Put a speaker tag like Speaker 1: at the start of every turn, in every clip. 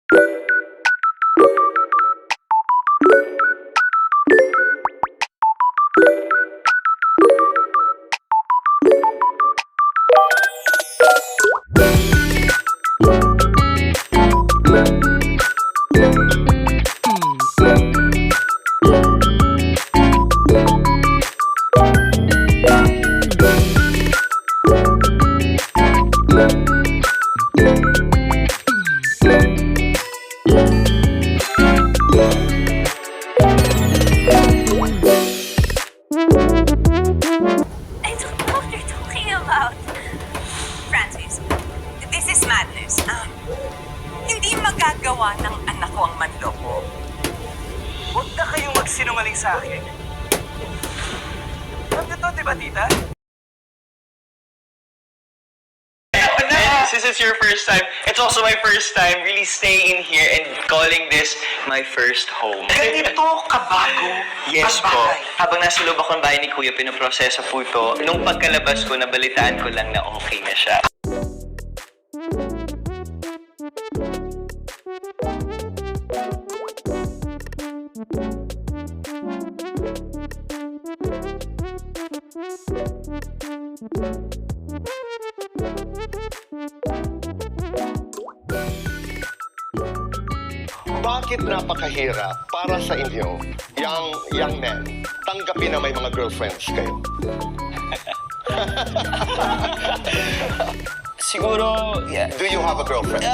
Speaker 1: I don't know what you're talking about. Francis, this is madness. Hindi magagawa ng anak ko ang manloko.
Speaker 2: Huwag na kayong magsinungaling sa akin. Nandito, di ba, tita?
Speaker 3: Since it's your first time, it's also my first time really staying here and calling this my first home.
Speaker 2: Ganito kabago.
Speaker 3: Yes
Speaker 2: ang
Speaker 3: po.
Speaker 2: bahay.
Speaker 3: Habang nasa loob ako ng bahay ni Kuya, pinoproseso po ito. Nung pagkalabas ko, nabalitaan ko lang na okay na siya.
Speaker 4: Bakit napakahirap para sa inyo, young men, tanggapin na may mga girlfriends kayo?
Speaker 3: Siguro, yeah.
Speaker 4: Do you have a girlfriend?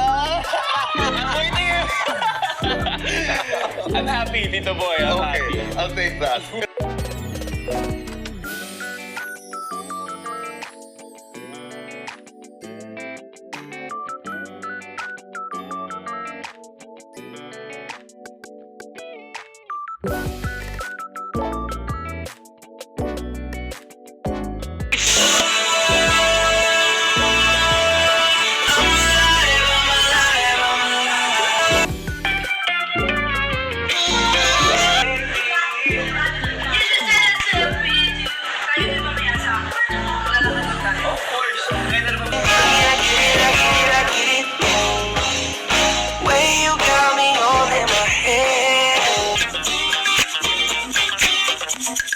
Speaker 3: I'm happy, Tito Boy. I'm happy.
Speaker 4: Okay, I'll take that.